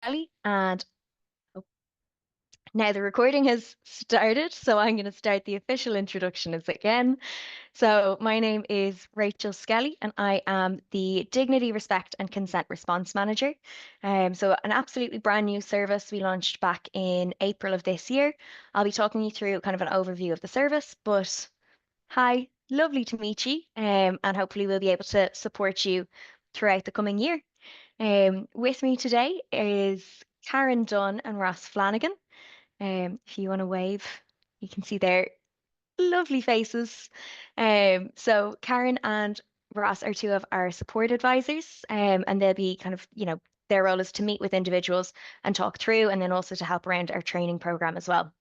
Ellie, and oh, now the recording has started, so I'm going to start the official introductions again. So, my name is Rachel Skelly, and I am the Dignity, Respect and Consent Response Manager. So, an absolutely brand new service we launched back in April of this year. I'll be talking you through kind of an overview of the service, but hi, lovely to meet you, and hopefully we'll be able to support you throughout the coming year. With me today is Karen Dunn and Ross Flanagan. If you want to wave, you can see their lovely faces. So Karen and Ross are two of our support advisors, and they'll be kind of, their role is to meet with individuals and talk through, and then also to help around our training program as well.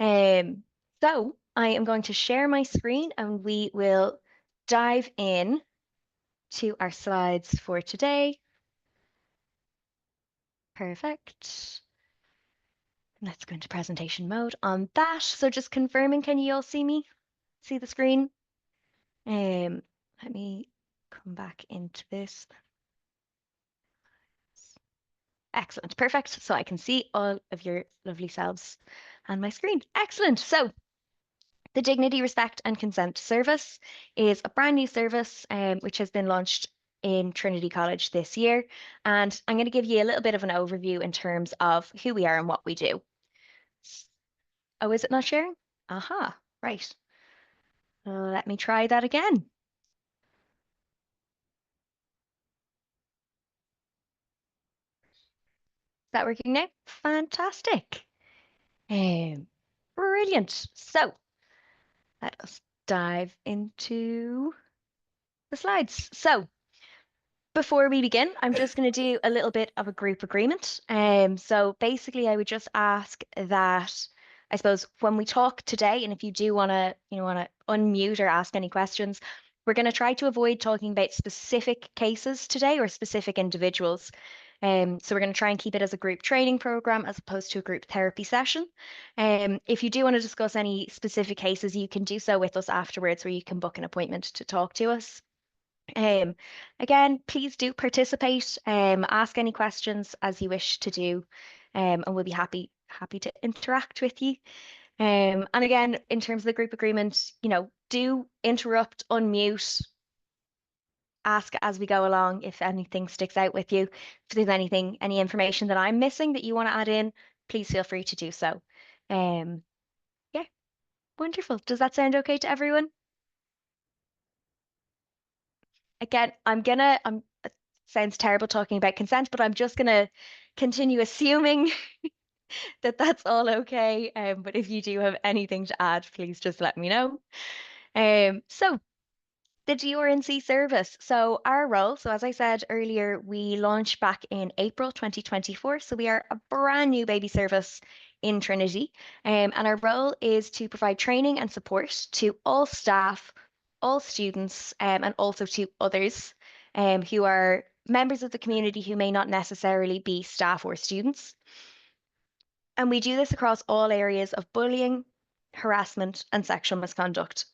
So I am going to share my screen and we will dive in to our slides for today. Perfect. Let's go into presentation mode on that. So just confirming, can you all see me? See the screen? Let me come back into this. Excellent, perfect. So I can see all of your lovely selves and my screen. Excellent. So the Dignity, Respect and Consent Service is a brand new service which has been launched in Trinity College this year. And I'm going to give you a little bit of an overview in terms of who we are and what we do. Oh, is it not sharing? Aha, right. Let me try that again. Is that working now? Fantastic. Um, Brilliant. So let us dive into the slides. So before we begin, I'm just going to do a little bit of a group agreement. So basically, I would just ask that, I suppose, when we talk today, and if you do want to, unmute or ask any questions, we're going to try to avoid talking about specific cases today or specific individuals. So we're going to try and keep it as a group training program as opposed to a group therapy session. If you do want to discuss any specific cases, you can do so with us afterwards, where you can book an appointment to talk to us. Um, Again, please do participate. Ask any questions as you wish to do, and we'll be happy to interact with you. And again, in terms of the group agreement, do interrupt, unmute, ask as we go along if anything sticks out with you. If there's any information that I'm missing that you want to add in, please feel free to do so. Um, yeah, wonderful. Does that sound okay to everyone? Again, it sounds terrible talking about consent, but I'm just gonna continue assuming that that's all okay. But if you do have anything to add, please just let me know. So the DR&C service. So our role, so as I said earlier, we launched back in April 2024. So we are a brand new baby service in Trinity. And our role is to provide training and support to all staff, all students, and also to others who are members of the community who may not necessarily be staff or students. And we do this across all areas of bullying, harassment, and sexual misconduct.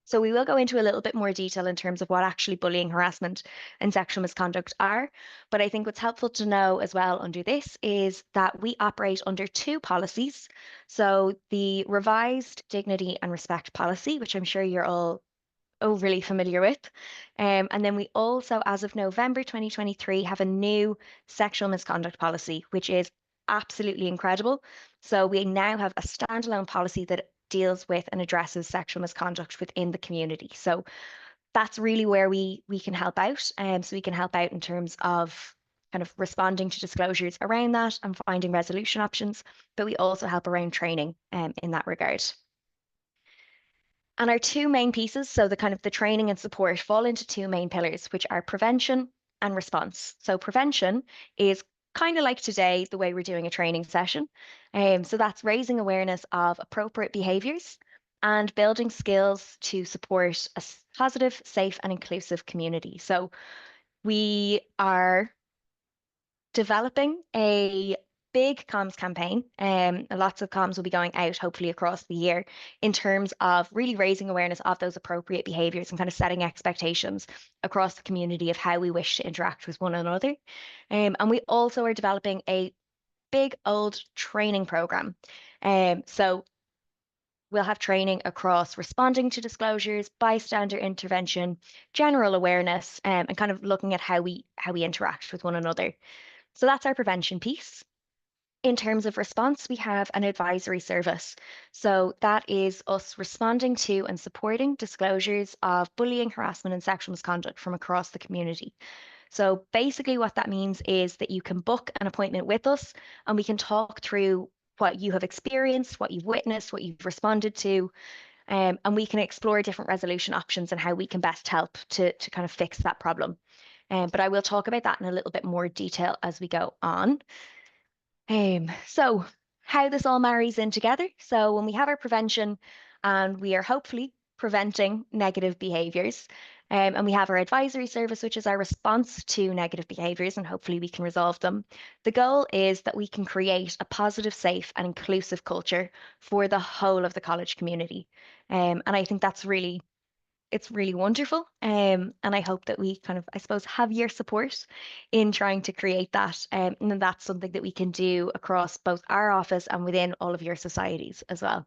So we will go into a little bit more detail in terms of what actually bullying, harassment, and sexual misconduct are. But I think what's helpful to know as well under this is that we operate under two policies. So the revised dignity and respect policy, which I'm sure you're all overly familiar with. And then we also, as of November 2023, have a new sexual misconduct policy, which is absolutely incredible. So we now have a standalone policy that deals with and addresses sexual misconduct within the community. So that's really where we can help out. So we can help out in terms of kind of responding to disclosures around that and finding resolution options, but we also help around training in that regard. And our two main pieces, so the kind of the training and support, fall into two main pillars, which are prevention and response. So prevention is kind of like today, the way we're doing a training session. So that's raising awareness of appropriate behaviours and building skills to support a positive, safe and inclusive community. So we are developing a big comms campaign. Lots of comms will be going out hopefully across the year in terms of really raising awareness of those appropriate behaviours and kind of setting expectations across the community of how we wish to interact with one another. And we also are developing a big old training program. So we'll have training across responding to disclosures, bystander intervention, general awareness, and kind of looking at how we interact with one another. So that's our prevention piece. In terms of response, we have an advisory service. So that is us responding to and supporting disclosures of bullying, harassment, and sexual misconduct from across the community. So basically, what that means is that you can book an appointment with us and we can talk through what you have experienced, what you've witnessed, what you've responded to, and we can explore different resolution options and how we can best help to kind of fix that problem. But I will talk about that in a little bit more detail as we go on. So how this all marries in together. So when we have our prevention and we are hopefully preventing negative behaviours, and we have our advisory service, which is our response to negative behaviours, and hopefully we can resolve them. The goal is that we can create a positive, safe, and inclusive culture for the whole of the college community. And I think it's really wonderful. And I hope that we kind of, I suppose, have your support in trying to create that. And then that's something that we can do across both our office and within all of your societies as well.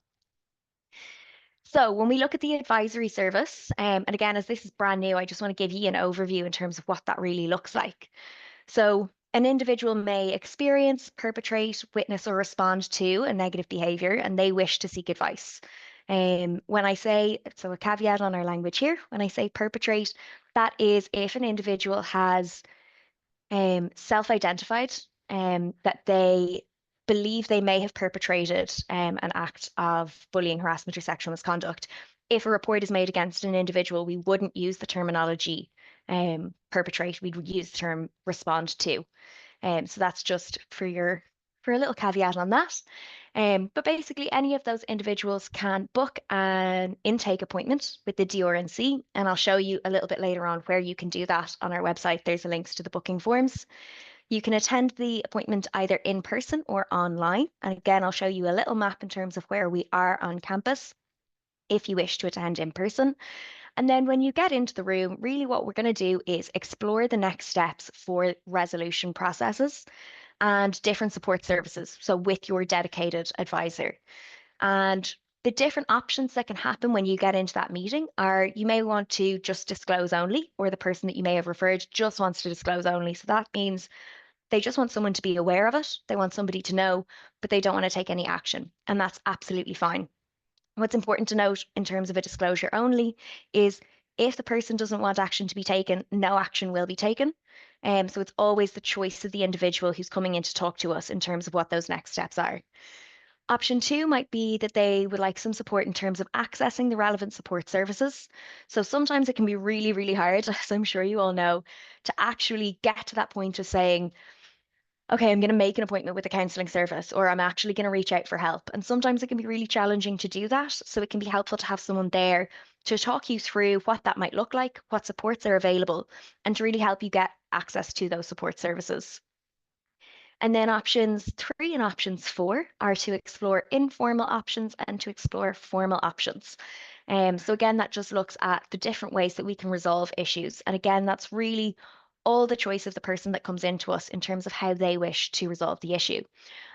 So when we look at the advisory service, and again, as this is brand new, I just want to give you an overview in terms of what that really looks like. So an individual may experience, perpetrate, witness, or respond to a negative behavior, and they wish to seek advice. When I say, so a caveat on our language here, when I say perpetrate, that is if an individual has self-identified that they believe they may have perpetrated an act of bullying, harassment, or sexual misconduct. If a report is made against an individual, we wouldn't use the terminology perpetrate, we would use the term respond to. So that's just for a little caveat on that. But basically, any of those individuals can book an intake appointment with the DR&C, and I'll show you a little bit later on where you can do that on our website. There's links to the booking forms. You can attend the appointment either in person or online. And again, I'll show you a little map in terms of where we are on campus if you wish to attend in person. And then when you get into the room, really what we're going to do is explore the next steps for resolution processes and different support services. So with your dedicated advisor. And the different options that can happen when you get into that meeting are you may want to just disclose only, or the person that you may have referred just wants to disclose only. So that means they just want someone to be aware of it. They want somebody to know, but they don't want to take any action. And that's absolutely fine. What's important to note in terms of a disclosure only is if the person doesn't want action to be taken, no action will be taken. So it's always the choice of the individual who's coming in to talk to us in terms of what those next steps are. Option two might be that they would like some support in terms of accessing the relevant support services. So sometimes it can be really, really hard, as I'm sure you all know, to actually get to that point of saying, okay, I'm going to make an appointment with a counselling service, or I'm actually going to reach out for help. And sometimes it can be really challenging to do that. So it can be helpful to have someone there to talk you through what that might look like, what supports are available, and to really help you get access to those support services. And then options 3 and options 4 are to explore informal options and to explore formal options. So again, that just looks at the different ways that we can resolve issues. And again, that's really all the choice of the person that comes into us in terms of how they wish to resolve the issue.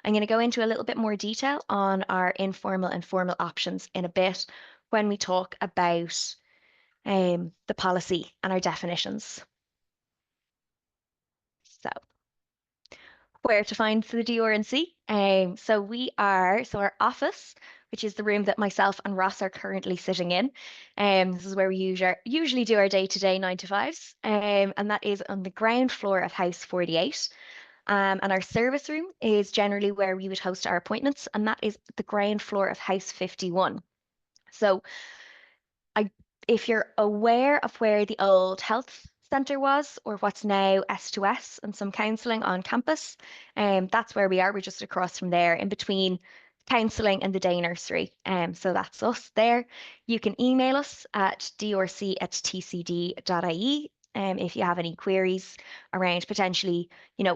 I'm going to go into a little bit more detail on our informal and formal options in a bit when we talk about the policy and our definitions. So where to find the DR&C. So our office, which is the room that myself and Ross are currently sitting in. This is where we usually do our day-to-day 9 to 5s. And that is on the ground floor of House 48. And our service room is generally where we would host our appointments, and that is the ground floor of House 51. So if you're aware of where the old health centre was, or what's now S2S and some counselling on campus, that's where we are. We're just across from there, in between counselling and the day nursery. So that's us there. You can email us at drc@tcd.ie. if you have any queries around potentially,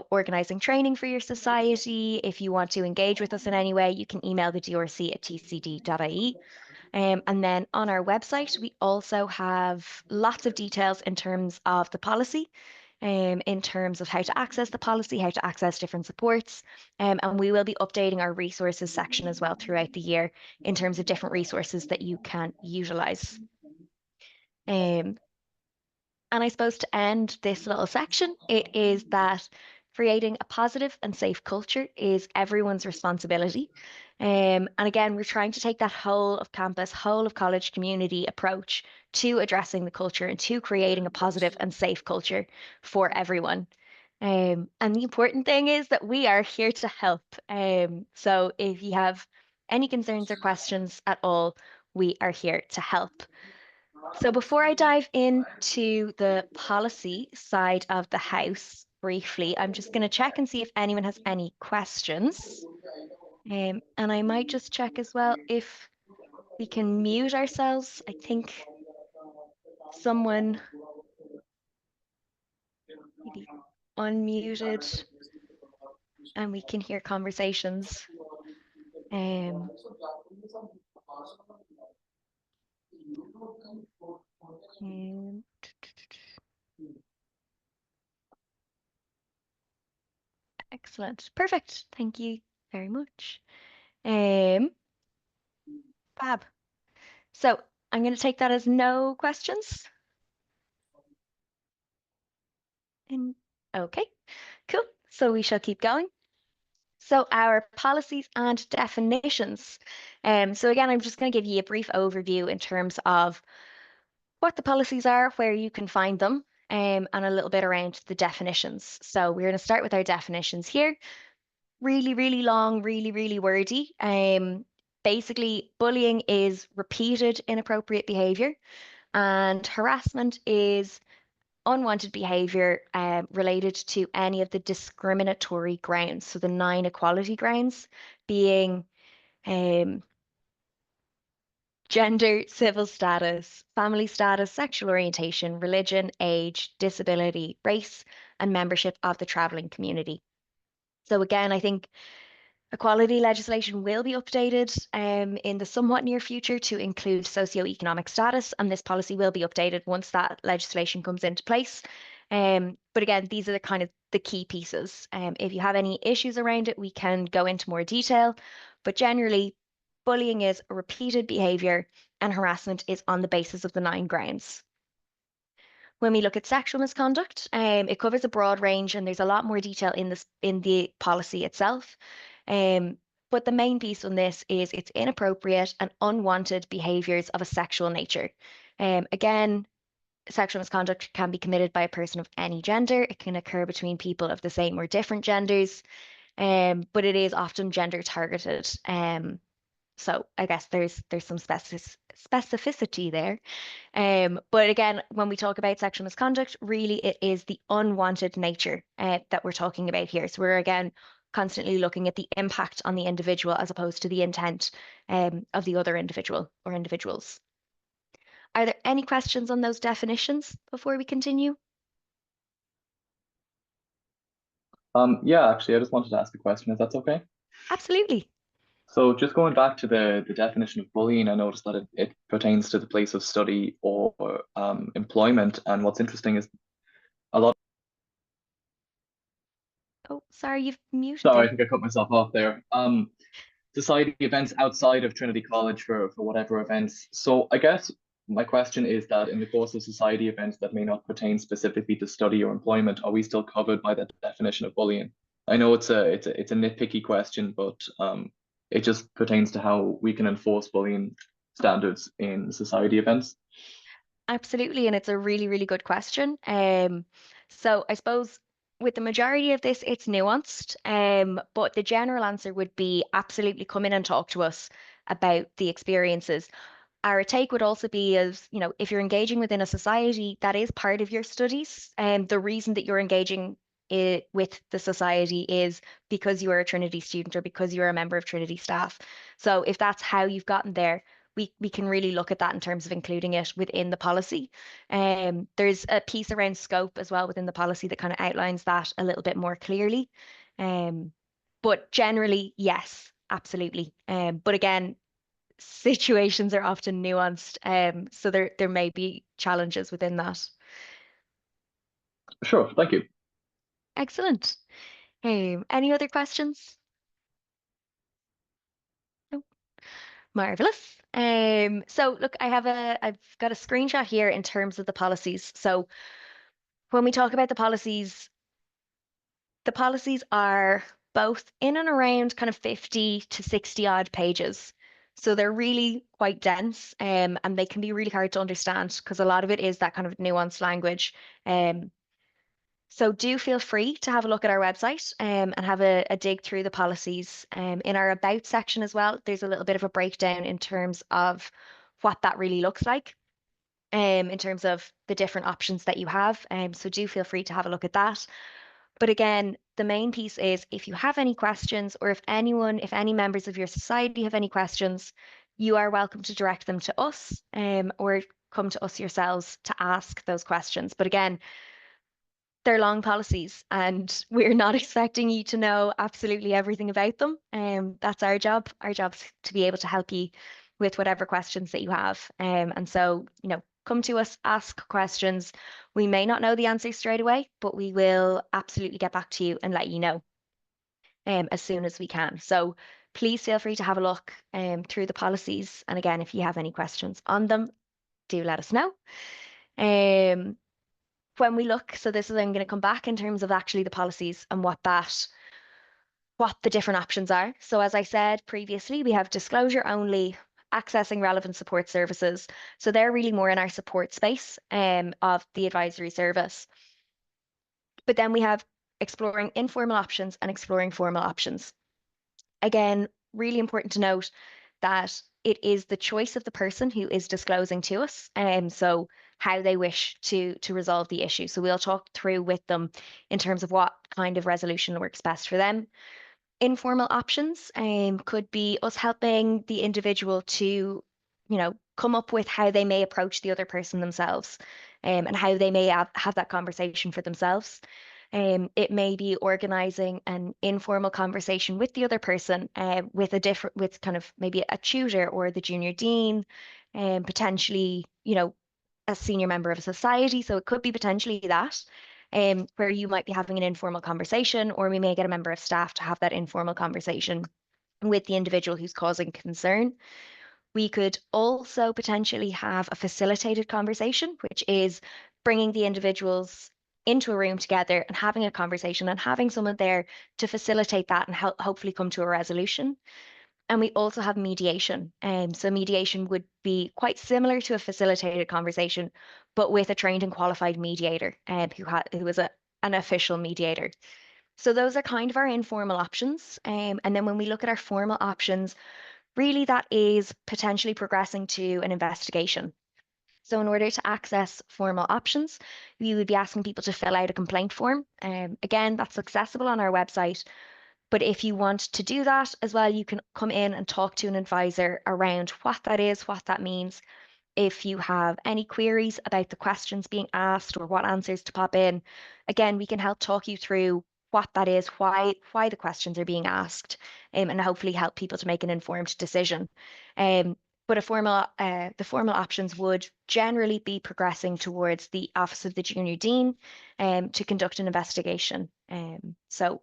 organising training for your society. If you want to engage with us in any way, you can email the DRC at tcd.ie. And then on our website, we also have lots of details in terms of the policy, in terms of how to access the policy, how to access different supports. And we will be updating our resources section as well throughout the year in terms of different resources that you can utilize. Um, and I suppose to end this little section, it is that creating a positive and safe culture is everyone's responsibility. And again, we're trying to take that whole of campus, whole of college community approach to addressing the culture and to creating a positive and safe culture for everyone. And the important thing is that we are here to help. So if you have any concerns or questions at all, we are here to help. So before I dive into the policy side of the house briefly, I'm just going to check and see if anyone has any questions. And I might just check as well if we can mute ourselves. I think someone maybe unmuted and we can hear conversations. Um, um, Excellent. Perfect. Thank you very much. Um, Fab. So I'm going to take that as no questions. And okay, cool. So we shall keep going. So our policies and definitions. So again, I'm just going to give you a brief overview in terms of what the policies are, where you can find them, and a little bit around the definitions. So we're going to start with our definitions here. Really, really long, really, really wordy. Basically, bullying is repeated inappropriate behavior, and harassment is unwanted behavior related to any of the discriminatory grounds. So the 9 equality grounds being um, gender, civil status, family status, sexual orientation, religion, age, disability, race, and membership of the traveling community. So again, I think equality legislation will be updated in the somewhat near future to include socioeconomic status, and this policy will be updated once that legislation comes into place. But again, these are the kind of the key pieces. If you have any issues around it, we can go into more detail. But generally, bullying is a repeated behaviour and harassment is on the basis of the 9 grounds. When we look at sexual misconduct, it covers a broad range and there's a lot more detail in the policy itself. But the main piece on this is it's inappropriate and unwanted behaviours of a sexual nature. Again, sexual misconduct can be committed by a person of any gender. It can occur between people of the same or different genders, but it is often gender targeted. So I guess there's some specificity there. But again, when we talk about sexual misconduct, really it is the unwanted nature that we're talking about here. So we're again constantly looking at the impact on the individual as opposed to the intent of the other individual or individuals. Are there any questions on those definitions before we continue? Yeah, actually, I just wanted to ask a question, if that's okay. Absolutely. So just going back to the definition of bullying, I noticed that it pertains to the place of study or employment. And what's interesting is a lot. Oh, sorry, you've muted Sorry, I there. think I cut myself off there. Society events outside of Trinity College for whatever events. So I guess my question is that in the course of society events that may not pertain specifically to study or employment, are we still covered by the definition of bullying? I know it's a nitpicky question, but it just pertains to how we can enforce bullying standards in society events. Absolutely, and it's a really, really good question. So I suppose with the majority of this, it's nuanced. But the general answer would be absolutely come in and talk to us about the experiences. Our take would also be as, if you're engaging within a society, that is part of your studies. And the reason that you're engaging with the society is because you are a Trinity student or because you're a member of Trinity staff. So if that's how you've gotten there, we can really look at that in terms of including it within the policy. There's a piece around scope as well within the policy that kind of outlines that a little bit more clearly. But generally, yes, absolutely. But again, situations are often nuanced, so there may be challenges within that. Sure, thank you. Excellent. Any other questions? No. Marvelous. So look, I've got a screenshot here in terms of the policies. So when we talk about the policies are both in and around kind of 50 to 60 odd pages. So they're really quite dense, and they can be really hard to understand because a lot of it is that kind of nuanced language. Um, so do feel free to have a look at our website, and have a dig through the policies. In our About section as well, there's a little bit of a breakdown in terms of what that really looks like, in terms of the different options that you have. So do feel free to have a look at that. But again, the main piece is if you have any questions, or if any members of your society have any questions, you are welcome to direct them to us, or come to us yourselves to ask those questions. But again, they're long policies and we're not expecting you to know absolutely everything about them. That's our job. Our job's to be able to help you with whatever questions that you have. And so, come to us, ask questions. We may not know the answer straight away, but we will absolutely get back to you and let you know, as soon as we can. So please feel free to have a look, through the policies. And again, if you have any questions on them, do let us know. Um, when we look, so this is, I'm going to come back in terms of actually the policies and what the different options are. So as I said previously, we have disclosure only, accessing relevant support services. So they're really more in our support space, of the advisory service. But then we have exploring informal options and exploring formal options. Again, really important to note that it is the choice of the person who is disclosing to us, so how they wish to resolve the issue. So we'll talk through with them in terms of what kind of resolution works best for them. Informal options, could be us helping the individual to, come up with how they may approach the other person themselves, and how they may have that conversation for themselves. It may be organizing an informal conversation with the other person, with kind of maybe a tutor or the junior dean, and potentially, a senior member of a society. So it could be potentially that, where you might be having an informal conversation, or we may get a member of staff to have that informal conversation with the individual who's causing concern. We could also potentially have a facilitated conversation, which is bringing the individuals into a room together and having a conversation and having someone there to facilitate that and help hopefully come to a resolution. And we also have mediation. So mediation would be quite similar to a facilitated conversation, but with a trained and qualified mediator, who is an official mediator. So those are kind of our informal options. And then when we look at our formal options, really that is potentially progressing to an investigation. So in order to access formal options, we would be asking people to fill out a complaint form. Again, that's accessible on our website. But if you want to do that as well, you can come in and talk to an advisor around what that is, what that means. If you have any queries about the questions being asked or what answers to pop in, again, we can help talk you through what that is, why the questions are being asked, and hopefully help people to make an informed decision. But the formal options would generally be progressing towards the Office of the Junior Dean, to conduct an investigation. So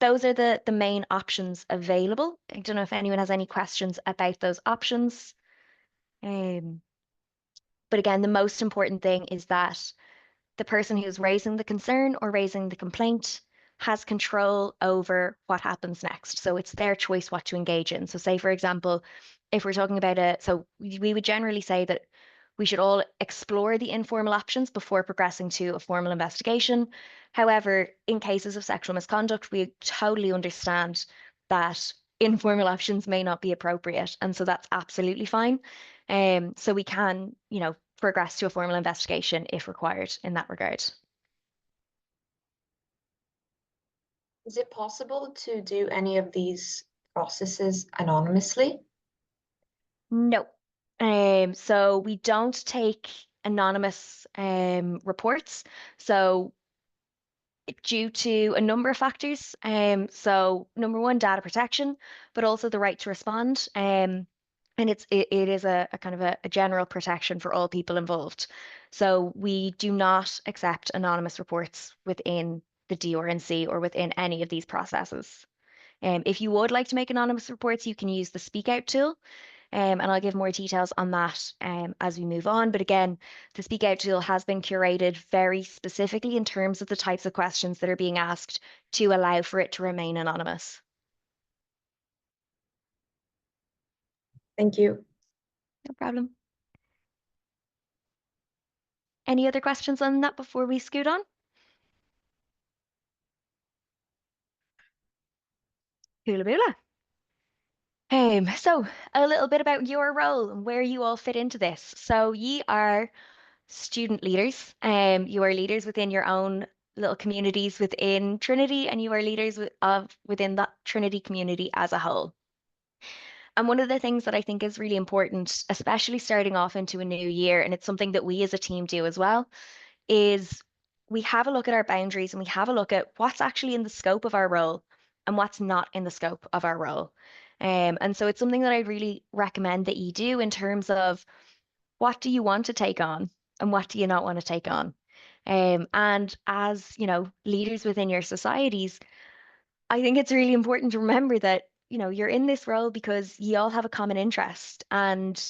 those are the main options available. I don't know if anyone has any questions about those options. Um, but again, the most important thing is that the person who's raising the concern or raising the complaint has control over what happens next. So it's their choice what to engage in. So say, for example, if we're talking about so we would generally say that we should all explore the informal options before progressing to a formal investigation. However, in cases of sexual misconduct, we totally understand that informal options may not be appropriate. And so that's absolutely fine. So we can, progress to a formal investigation if required in that regard. Is it possible to do any of these processes anonymously? No. So we don't take anonymous reports. So due to a number of factors. So number one, data protection, but also the right to respond. And it is a kind of a general protection for all people involved. So we do not accept anonymous reports within the DR&C or within any of these processes. If you would like to make anonymous reports, you can use the Speak Out tool. And I'll give more details on that as we move on. But again, the Speak Out tool has been curated very specifically in terms of the types of questions that are being asked to allow for it to remain anonymous. Thank you. No problem. Any other questions on that before we scoot on? Hula boola. So a little bit about your role and where you all fit into this. So ye are student leaders. You are leaders within your own little communities within Trinity, and you are leaders within that Trinity community as a whole. And one of the things that I think is really important, especially starting off into a new year, and it's something that we as a team do as well, is we have a look at our boundaries and we have a look at what's actually in the scope of our role and what's not in the scope of our role. And so it's something that I really recommend that you do in terms of what do you want to take on and what do you not want to take on. And as, leaders within your societies, I think it's really important to remember that, you're in this role because you all have a common interest, and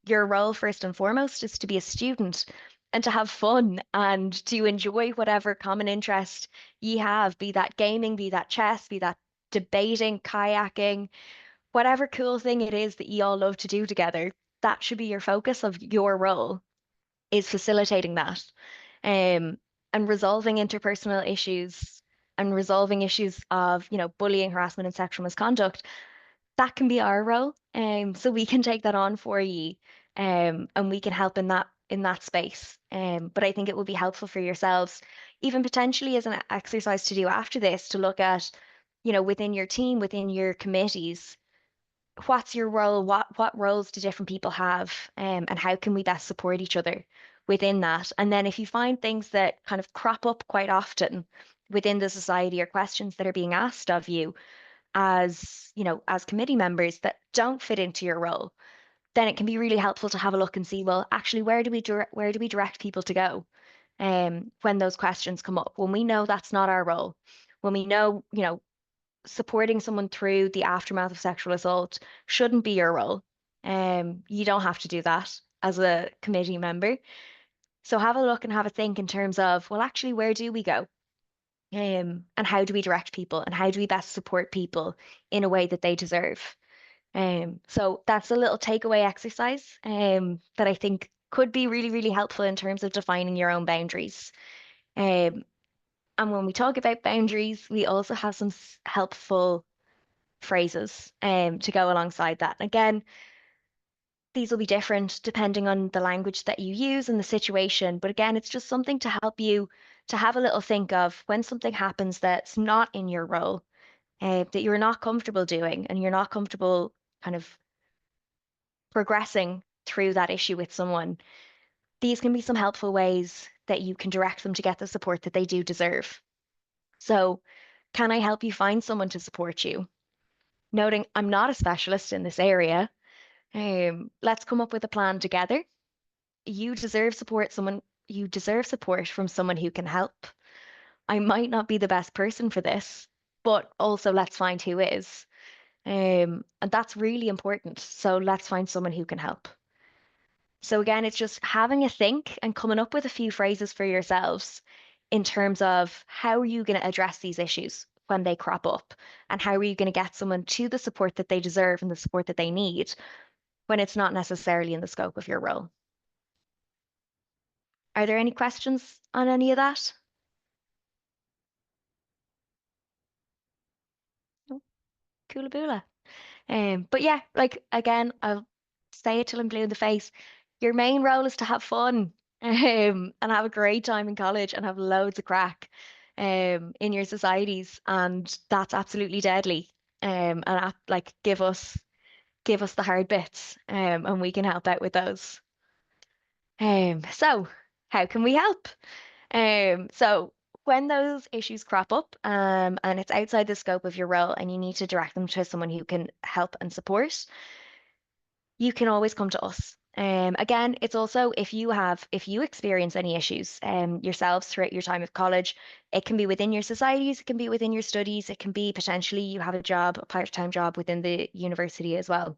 your role first and foremost is to be a student and to have fun and to enjoy whatever common interest you have, be that gaming, be that chess, be that debating, kayaking, whatever cool thing it is that you all love to do together. That should be your focus of your role, is facilitating that, um, and resolving interpersonal issues and resolving issues of, bullying, harassment, and sexual misconduct. That can be our role. So we can take that on for you, and we can help in that space. But I think it would be helpful for yourselves, even potentially as an exercise to do after this, to look at, within your team, within your committees, what's your role? What roles do different people have? And how can we best support each other within that? And then if you find things that kind of crop up quite often within the society or questions that are being asked of you as, as committee members that don't fit into your role, then it can be really helpful to have a look and see, well, actually, where do we direct people to go? When those questions come up, when we know that's not our role, when we know, supporting someone through the aftermath of sexual assault shouldn't be your role. You don't have to do that as a committee member. So have a look and have a think in terms of, well, actually, where do we go? And how do we direct people and how do we best support people in a way that they deserve? So that's a little takeaway exercise that I think could be really, really helpful in terms of defining your own boundaries. Um, and when we talk about boundaries, we also have some helpful phrases to go alongside that. And again, these will be different depending on the language that you use and the situation. But again, it's just something to help you to have a little think of when something happens that's not in your role, that you're not comfortable doing, and you're not comfortable kind of progressing through that issue with someone. These can be some helpful ways that you can direct them to get the support that they do deserve. So, can I help you find someone to support you? Noting I'm not a specialist in this area. Let's come up with a plan together. You deserve support from someone who can help. I might not be the best person for this, but also let's find who is. And that's really important. So let's find someone who can help. So again, it's just having a think and coming up with a few phrases for yourselves in terms of how are you going to address these issues when they crop up, and how are you going to get someone to the support that they deserve and the support that they need when it's not necessarily in the scope of your role. Are there any questions on any of that? No? Coolaboola. But yeah, like again, I'll say it till I'm blue in the face. Your main role is to have fun, and have a great time in college and have loads of crack, in your societies, and that's absolutely deadly. And like give us give us the hard bits, and we can help out with those. So how can we help? So when those issues crop up, and it's outside the scope of your role and you need to direct them to someone who can help and support, you can always come to us. Again, it's also if you experience any issues yourselves throughout your time of college, it can be within your societies, it can be within your studies, it can be potentially you have a job, a part-time job within the university as well.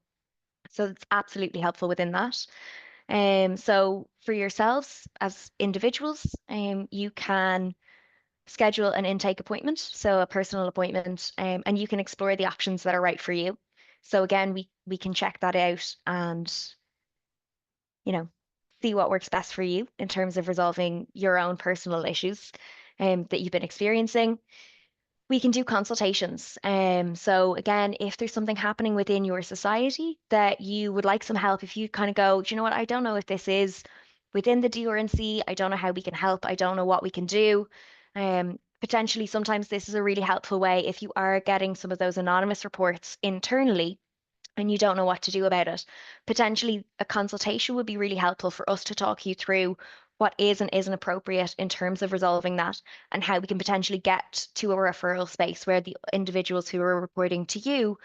So it's absolutely helpful within that. So for yourselves as individuals, you can schedule an intake appointment, so a personal appointment, and you can explore the options that are right for you. So again, we can check that out and, you know, see what works best for you in terms of resolving your own personal issues, that you've been experiencing. We can do consultations. So again, if there's something happening within your society that you would like some help, if you kind of go, do you know what, I don't know if this is within the DR&C, I don't know how we can help, I don't know what we can do. Potentially, sometimes this is a really helpful way if you are getting some of those anonymous reports internally and you don't know what to do about it. Potentially, a consultation would be really helpful for us to talk you through what is and isn't appropriate in terms of resolving that and how we can potentially get to a referral space where the individuals who are reporting to you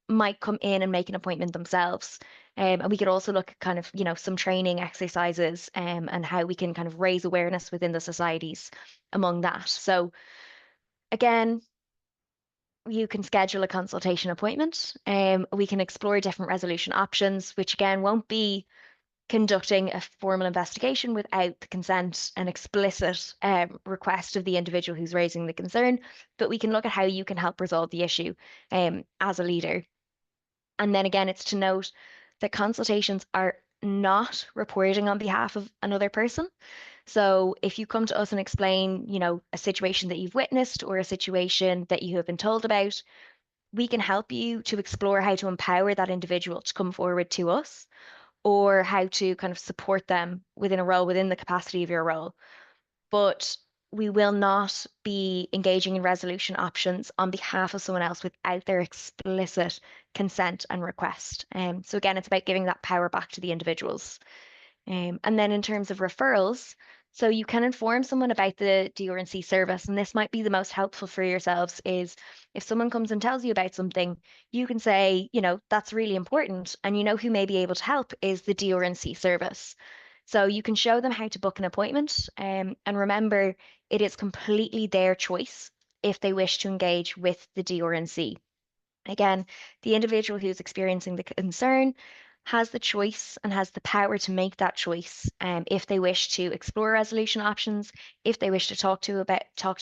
might come in and make an appointment themselves. And we could also look at kind of, some training exercises and how we can kind of raise awareness within the societies among that. So again, you can schedule a consultation appointment. We can explore different resolution options, which again won't be conducting a formal investigation without the consent and explicit request of the individual who's raising the concern, but we can look at how you can help resolve the issue as a leader. And then again, it's to note that consultations are not reporting on behalf of another person. So if you come to us and explain, a situation that you've witnessed or a situation that you have been told about, we can help you to explore how to empower that individual to come forward to us or how to kind of support them within a role, within the capacity of your role. But we will not be engaging in resolution options on behalf of someone else without their explicit consent and request. So again, it's about giving that power back to the individuals. And then in terms of referrals, so you can inform someone about the DR&C service, and this might be the most helpful for yourselves is if someone comes and tells you about something, you can say, that's really important, and who may be able to help is the DR&C service. So you can show them how to book an appointment, and remember, it is completely their choice if they wish to engage with the DR&C. Again, the individual who's experiencing the concern has the choice and has the power to make that choice if they wish to explore resolution options, if they wish to talk to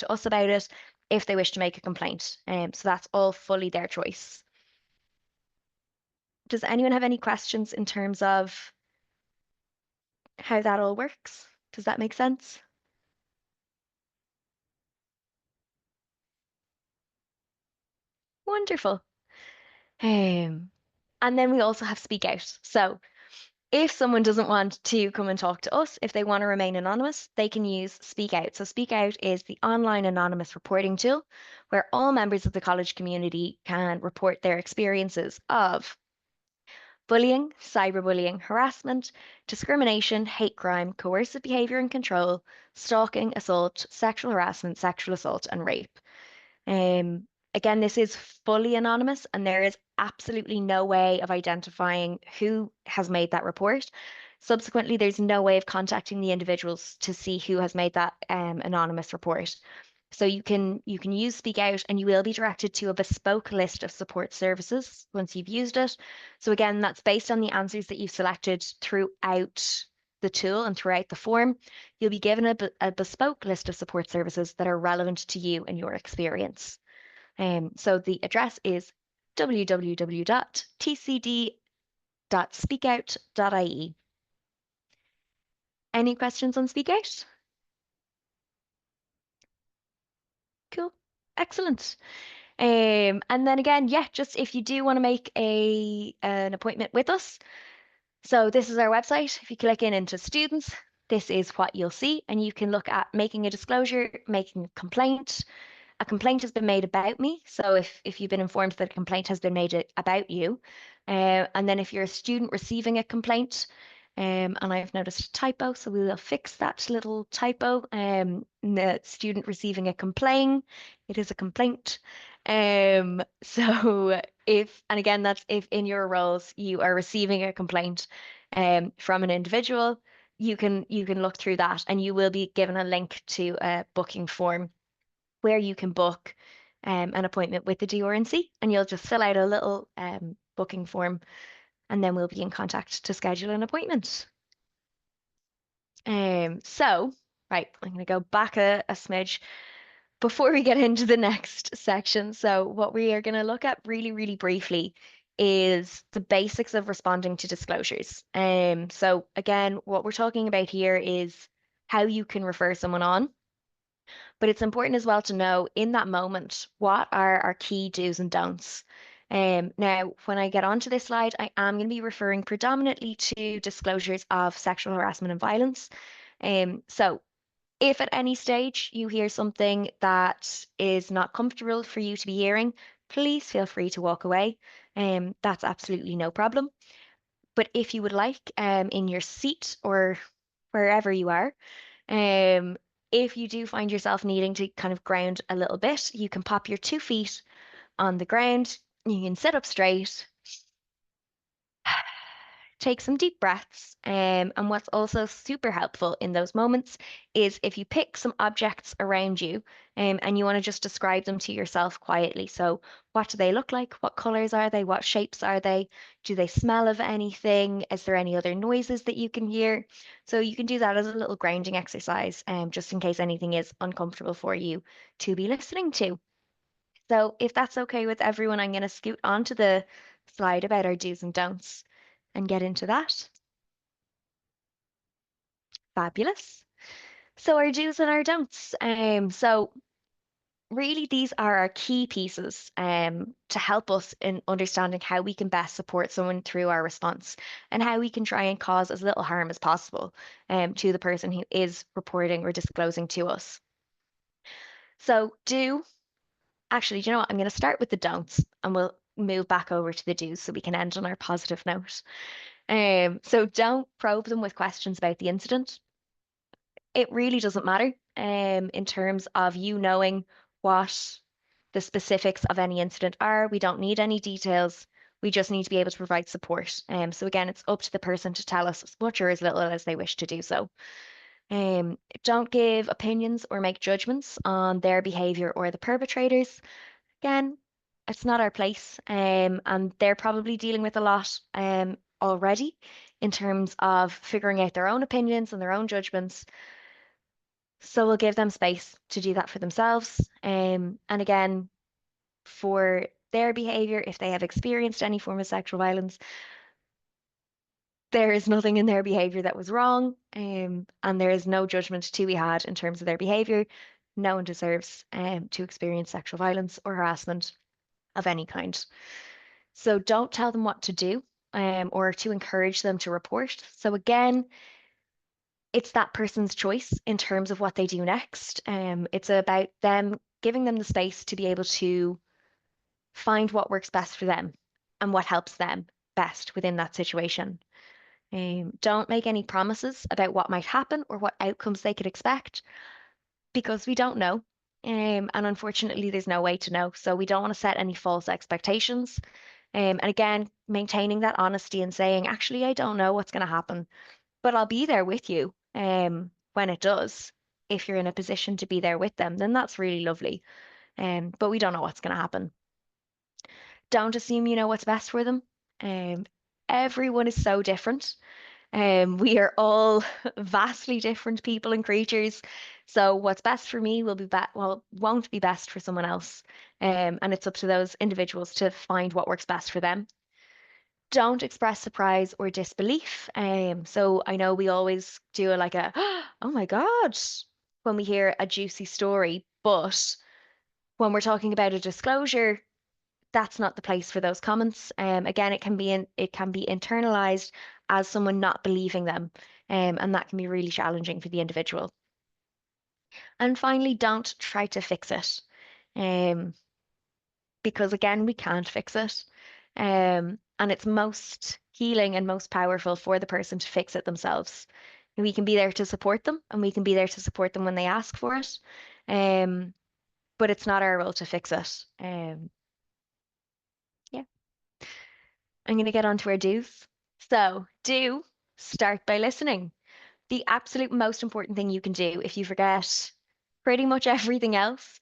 us about it, if they wish to make a complaint. So that's all fully their choice. Does anyone have any questions in terms of how that all works? Does that make sense? Wonderful. And then we also have Speak Out. So if someone doesn't want to come and talk to us, if they want to remain anonymous, they can use Speak Out. So Speak Out is the online anonymous reporting tool where all members of the college community can report their experiences of bullying, cyberbullying, harassment, discrimination, hate crime, coercive behavior and control, stalking, assault, sexual harassment, sexual assault, and rape. Um, Again, this is fully anonymous and there is absolutely no way of identifying who has made that report. Subsequently, there's no way of contacting the individuals to see who has made that anonymous report. So you can use Speak Out and you will be directed to a bespoke list of support services once you've used it. So again, that's based on the answers that you've selected throughout the tool and throughout the form. You'll be given a bespoke list of support services that are relevant to you and your experience. So the address is www.tcd.speakout.ie. Any questions on Speak Out? Cool. Excellent. And then again, yeah, just if you do want to make an appointment with us, so this is our website. If you click into students, this is what you'll see, and you can look at making a disclosure, making a complaint, a complaint has been made about me. So if you've been informed that a complaint has been made about you, and then if you're a student receiving a complaint, and I've noticed a typo, so we will fix that little typo. The student receiving a complaint, it is a complaint. So if, and again, that's if in your roles you are receiving a complaint from an individual, you can look through that and you will be given a link to a booking form where you can book an appointment with the DR&C, and you'll just fill out a little booking form, and then we'll be in contact to schedule an appointment. So, right, I'm going to go back a smidge before we get into the next section. So what we are going to look at really, really briefly is the basics of responding to disclosures. So again, what we're talking about here is how you can refer someone on. But it's important as well to know in that moment, what are our key do's and don'ts? Now, when I get onto this slide, I am going to be referring predominantly to disclosures of sexual harassment and violence. So if at any stage you hear something that is not comfortable for you to be hearing, please feel free to walk away. That's absolutely no problem. But if you would like, in your seat or wherever you are, um, if you do find yourself needing to kind of ground a little bit, you can pop your 2 feet on the ground. You can sit up straight, take some deep breaths. And what's also super helpful in those moments is if you pick some objects around you and you want to just describe them to yourself quietly. So, what do they look like? What colors are they? What shapes are they? Do they smell of anything? Is there any other noises that you can hear? So, you can do that as a little grounding exercise, just in case anything is uncomfortable for you to be listening to. So, if that's okay with everyone, I'm going to scoot onto the slide about our do's and don'ts and get into that. Fabulous. So our do's and our don'ts. So really these are our key pieces to help us in understanding how we can best support someone through our response and how we can try and cause as little harm as possible to the person who is reporting or disclosing to us. So actually, do you know what? I'm going to start with the don'ts and we'll move back over to the do's so we can end on our positive note. So don't probe them with questions about the incident. It really doesn't matter in terms of you knowing what the specifics of any incident are. We don't need any details. We just need to be able to provide support. So again, it's up to the person to tell us as much or as little as they wish to do so. Don't give opinions or make judgments on their behavior or the perpetrators. Again, it's not our place, and they're probably dealing with a lot already in terms of figuring out their own opinions and their own judgments. So we'll give them space to do that for themselves. And again, for their behavior, if they have experienced any form of sexual violence, there is nothing in their behavior that was wrong, and there is no judgment to be had in terms of their behavior. No one deserves to experience sexual violence or harassment of any kind. So don't tell them what to do or to encourage them to report. So again, it's that person's choice in terms of what they do next. It's about them giving them the space to be able to find what works best for them and what helps them best within that situation. Don't make any promises about what might happen or what outcomes they could expect because we don't know. And unfortunately, there's no way to know. So we don't want to set any false expectations. And again, maintaining that honesty and saying, actually, I don't know what's going to happen, but I'll be there with you when it does. If you're in a position to be there with them, then that's really lovely. But we don't know what's going to happen. Don't assume you know what's best for them. Um, Everyone is so different. We are all vastly different people and creatures. So what's best for me will be won't be best for someone else. And it's up to those individuals to find what works best for them. Don't express surprise or disbelief. So I know we always do like a, oh my God, when we hear a juicy story, but when we're talking about a disclosure, that's not the place for those comments. Again, it can be internalized as someone not believing them, and that can be really challenging for the individual. And finally, don't try to fix it. because again, we can't fix it. And it's most healing and most powerful for the person to fix it themselves. We can be there to support them, and we can be there to support them when they ask for it. Um, but it's not our role to fix it. Yeah, I'm going to get on to our do's. So, do start by listening. The absolute most important thing you can do if you forget pretty much everything else,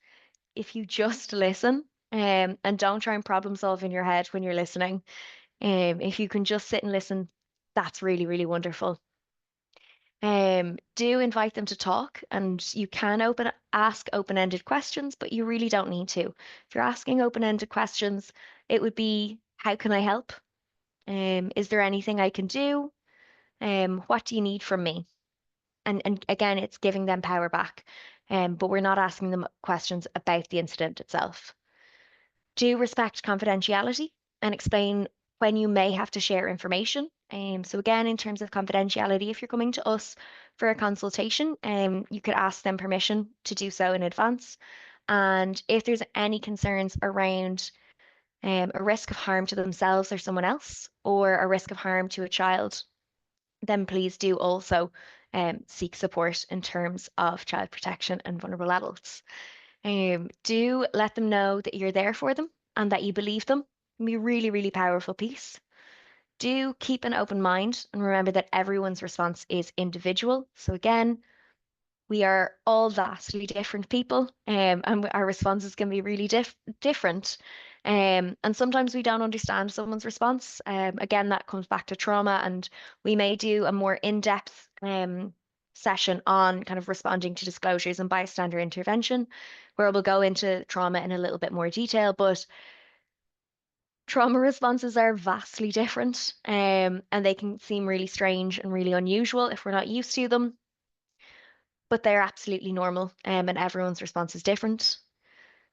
if you just listen, and don't try and problem solve in your head when you're listening. If you can just sit and listen, that's really, really wonderful. Do invite them to talk, and you can ask open-ended questions, but you really don't need to. If you're asking open-ended questions, it would be, how can I help? Is there anything I can do? What do you need from me? And again, it's giving them power back. But we're not asking them questions about the incident itself. Do respect confidentiality and explain when you may have to share information. So again, in terms of confidentiality, if you're coming to us for a consultation, you could ask them permission to do so in advance. And if there's any concerns around a risk of harm to themselves or someone else, or a risk of harm to a child, then please do also seek support in terms of child protection and vulnerable adults. Do let them know that you're there for them and that you believe them. It can be a really, really powerful piece. Do keep an open mind and remember that everyone's response is individual. So again, we are all vastly different people, and our responses can be really different. And sometimes we don't understand someone's response. Again, that comes back to trauma, and we may do a more in-depth session on kind of responding to disclosures and bystander intervention, where we'll go into trauma in a little bit more detail. But trauma responses are vastly different, and they can seem really strange and really unusual if we're not used to them, but they're absolutely normal, and everyone's response is different.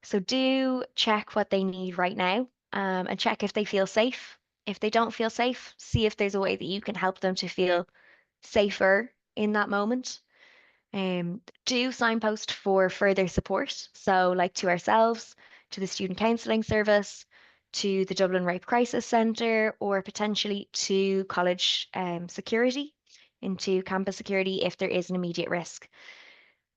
So do check what they need right now, and check if they feel safe. If they don't feel safe, see if there's a way that you can help them to feel safer in that moment. Do signpost for further support. So, like to ourselves, to the Student Counselling Service, to the Dublin Rape Crisis Centre, or potentially to college security, into campus security if there is an immediate risk.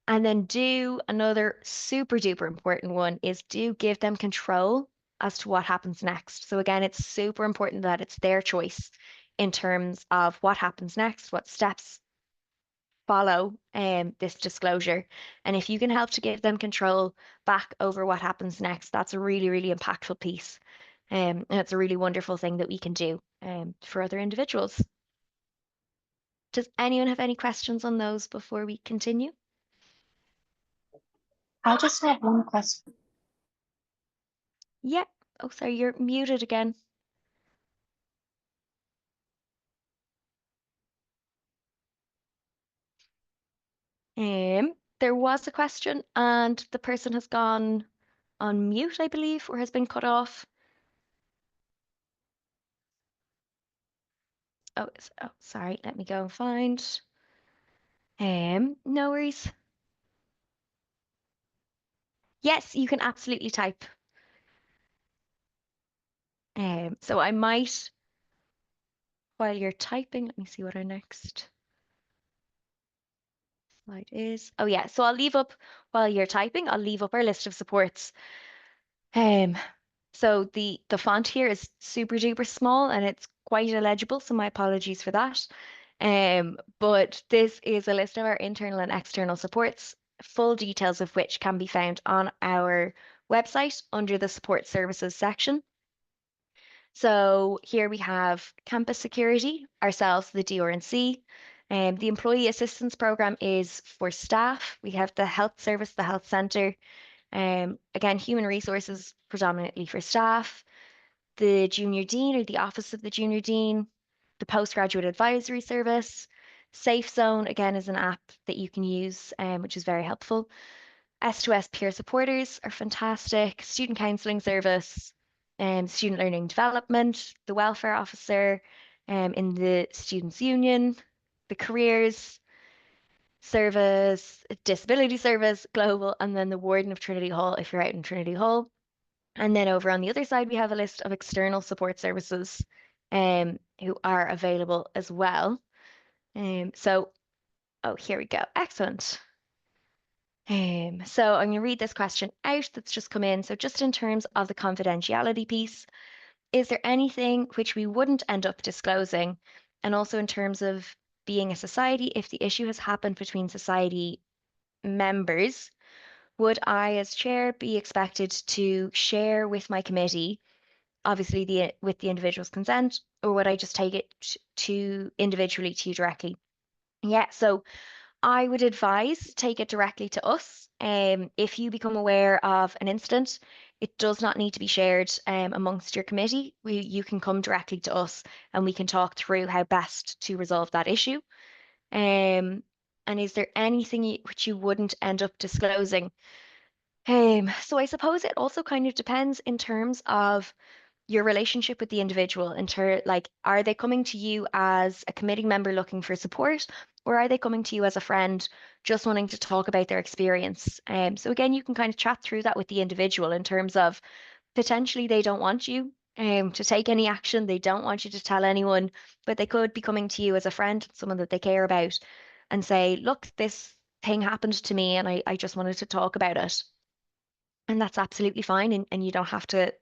And then do another super duper important one is do give them control as to what happens next. So again, it's super important that it's their choice in terms of what happens next, what steps follow this disclosure. And if you can help to give them control back over what happens next, that's a really, really impactful piece. And it's a really wonderful thing that we can do for other individuals. Does anyone have any questions on those before we continue? I just have one question. Yeah. Oh, sorry, you're muted again. There was a question and the person has gone on mute, I believe, or has been cut off. Oh, sorry. Let me go and find. No worries. Yes, you can absolutely type. So I might, while you're typing, let me see what our next slide is. Oh yeah, so I'll leave up while you're typing. I'll leave up our list of supports. So the font here is super duper small and it's quite illegible, so my apologies for that. But this is a list of our internal and external supports, full details of which can be found on our website under the support services section. So here we have campus security, ourselves, the DR&C. The employee assistance program is for staff. We have the health service, the health centre. Again, human resources predominantly for staff, the junior dean or the office of the junior dean, the postgraduate advisory service, Safe Zone again is an app that you can use, which is very helpful. S2S peer supporters are fantastic. Student counselling service, student learning development, the welfare officer, in the students union, the careers, Service, Disability Service, Global, and then the Warden of Trinity Hall if you're out in Trinity Hall. And then over on the other side, we have a list of external support services who are available as well. Oh, here we go. Excellent. So I'm going to read this question out that's just come in. So just in terms of the confidentiality piece, is there anything which we wouldn't end up disclosing? And also in terms of being a society, if the issue has happened between society members, would I, as chair, be expected to share with my committee, obviously with the individual's consent, or would I just take it to individually to you directly? Yeah, so I would advise take it directly to us. If you become aware of an incident, it does not need to be shared amongst your committee. You can come directly to us and we can talk through how best to resolve that issue. And is there anything which you wouldn't end up disclosing? So I suppose it also kind of depends in terms of your relationship with the individual like, are they coming to you as a committee member looking for support, or are they coming to you as a friend just wanting to talk about their experience? So again, you can kind of chat through that with the individual in terms of potentially they don't want you to take any action, they don't want you to tell anyone, but they could be coming to you as a friend, someone that they care about, and say, look, this thing happened to me and I just wanted to talk about it. And that's absolutely fine. And you don't have to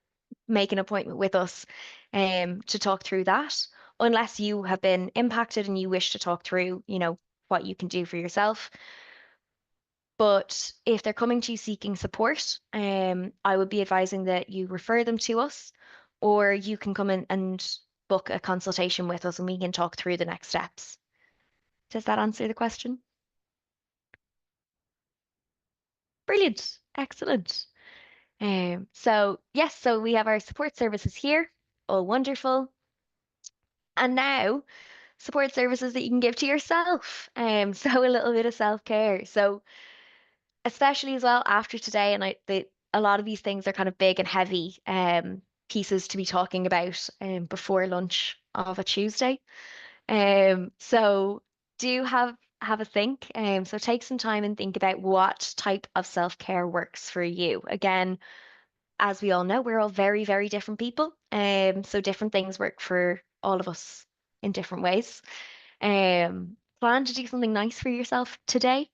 make an appointment with us to talk through that, unless you have been impacted and you wish to talk through, what you can do for yourself. But if they're coming to you seeking support, I would be advising that you refer them to us, or you can come in and book a consultation with us and we can talk through the next steps. Does that answer the question? Brilliant. Excellent. So yes, so we have our support services here, all wonderful. And now support services that you can give to yourself. So a little bit of self-care. So especially as well after today, and a lot of these things are kind of big and heavy pieces to be talking about before lunch of a Tuesday. So do have a think. So take some time and think about what type of self-care works for you. Again, as we all know, we're all very, very different people. So different things work for all of us in different ways. Plan to do something nice for yourself today.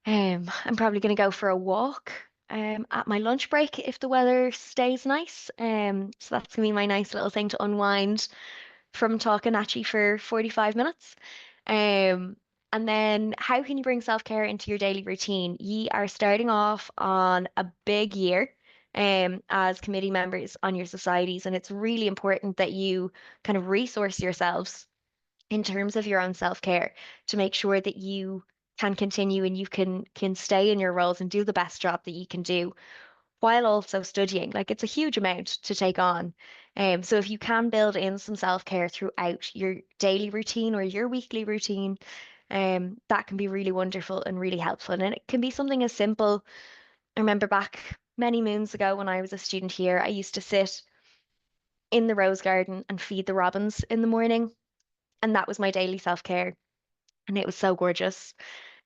I'm probably going to go for a walk at my lunch break if the weather stays nice. So that's going to be my nice little thing to unwind from talking at you for 45 minutes. Um, and then how can you bring self-care into your daily routine? Ye are starting off on a big year as committee members on your societies, and it's really important that you kind of resource yourselves in terms of your own self-care to make sure that you can continue and you can stay in your roles and do the best job that you can do while also studying. Like, it's a huge amount to take on. So if you can build in some self-care throughout your daily routine or your weekly routine, that can be really wonderful and really helpful. And it can be something as simple. I remember back many moons ago when I was a student here, I used to sit in the rose garden and feed the robins in the morning, and that was my daily self-care, and it was so gorgeous.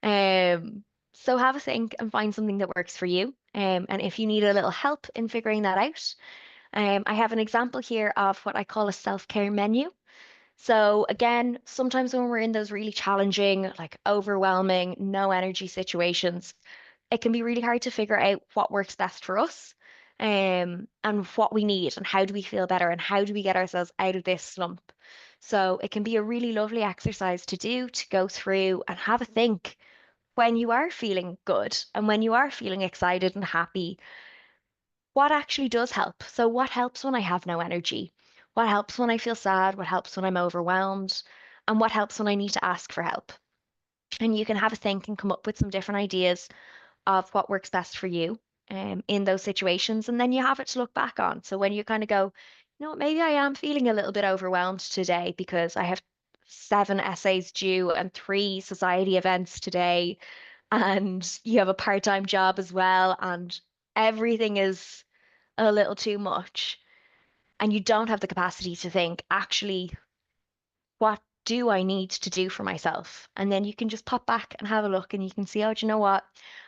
Um, so have a think and find something that works for you. And if you need a little help in figuring that out, I have an example here of what I call a self-care menu. So again, sometimes when we're in those really challenging, like overwhelming, no energy situations, it can be really hard to figure out what works best for us, and what we need and how do we feel better and how do we get ourselves out of this slump. So it can be a really lovely exercise to do, to go through and have a think when you are feeling good and when you are feeling excited and happy, what actually does help? So what helps when I have no energy? What helps when I feel sad? What helps when I'm overwhelmed? And what helps when I need to ask for help? And you can have a think and come up with some different ideas of what works best for you in those situations. And then you have it to look back on. So when you kind of go, maybe I am feeling a little bit overwhelmed today because I have 7 essays due and 3 society events today, and you have a part-time job as well, and everything is a little too much, and you don't have the capacity to think, actually, what do I need to do for myself? And then you can just pop back and have a look and you can see, oh, do you know what?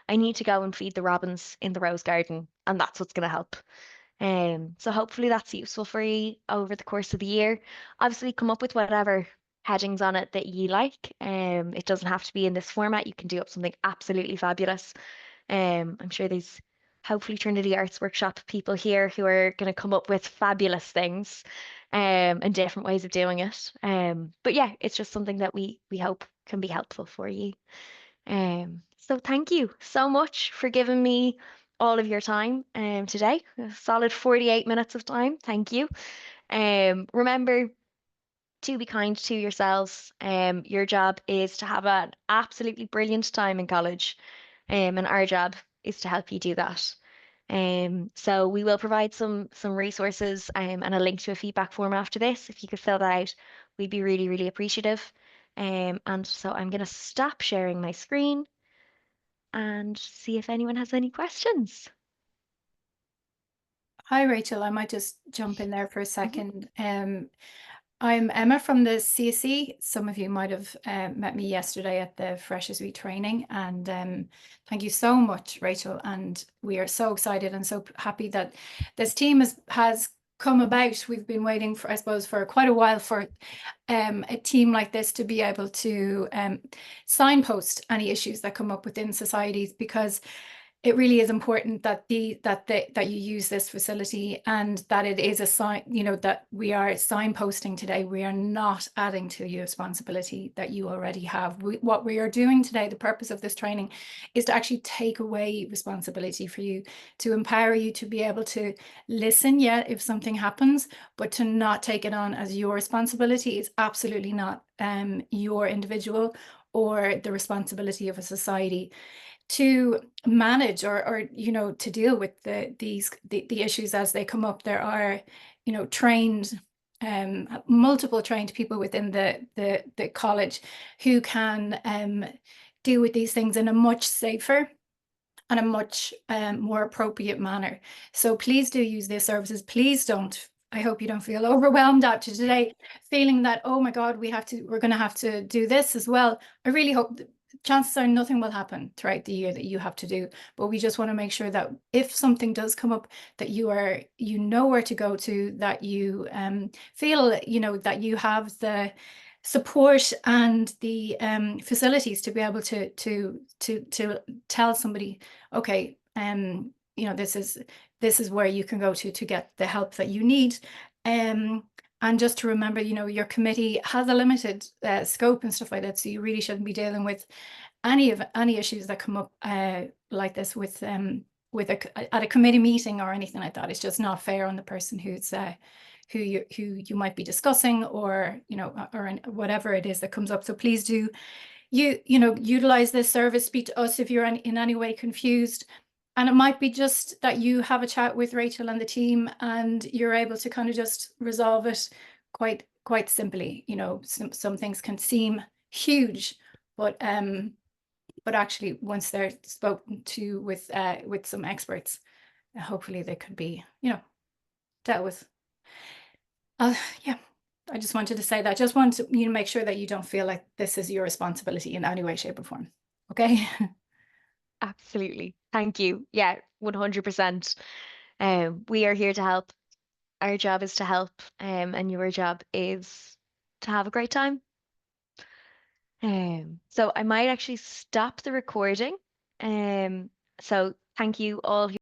I need to go and feed the robins in the rose garden, and that's what's going to help. So hopefully that's useful for you over the course of the year. Obviously, come up with whatever headings on it that you like. It doesn't have to be in this format. You can do up something absolutely fabulous. I'm sure there's hopefully Trinity Arts Workshop people here who are going to come up with fabulous things, and different ways of doing it. But yeah, it's just something that we hope can be helpful for you. So thank you so much for giving me all of your time today. A solid 48 minutes of time. Thank you. Remember to be kind to yourselves. Your job is to have an absolutely brilliant time in college, and our job is to help you do that. So we will provide some resources and a link to a feedback form after this. If you could fill that out, we'd be really, really appreciative. And so I'm going to stop sharing my screen and see if anyone has any questions. Hi, Rachel. I might just jump in there for a second. I'm Emma from the CSE. Some of you might have met me yesterday at the Freshers Week training, and thank you so much, Rachel. And we are so excited and so happy that this team has come about. We've been waiting for, I suppose, for quite a while for a team like this to be able to signpost any issues that come up within societies, because it really is important that that you use this facility, and that it is a sign, that we are signposting today. We are not adding to your responsibility that you already have. What we are doing today, the purpose of this training, is to actually take away responsibility for you, to empower you to be able to listen, if something happens, but to not take it on as your responsibility. It's absolutely not your individual or the responsibility of a society to manage or to deal with the issues as they come up. There are trained multiple trained people within the college who can deal with these things in a much safer and a much more appropriate manner. So please do use their services. Please don't, I hope you don't feel overwhelmed after today, feeling that, oh my God, we're going to have to do this as well. I really hope that chances are nothing will happen throughout the year that you have to do, but we just want to make sure that if something does come up, that you know where to go to, that you feel that you have the support and the facilities to be able to tell somebody, okay, this is where you can go to get the help that you need. And just to remember, your committee has a limited scope and stuff like that, so you really shouldn't be dealing with any issues that come up like this with at a committee meeting or anything like that. It's just not fair on the person who you might be discussing, or or whatever it is that comes up. So please do utilize this service. Speak to us if you're in any way confused. And it might be just that you have a chat with Rachel and the team, and you're able to kind of just resolve it quite simply. Some things can seem huge, but actually once they're spoken to with some experts, hopefully they could be dealt with. Yeah, I just wanted to say that. Just want to make sure that you don't feel like this is your responsibility in any way, shape, or form. Okay. Absolutely. Thank you. Yeah, 100%. We are here to help. Our job is to help, and your job is to have a great time. So I might actually stop the recording. So thank you all.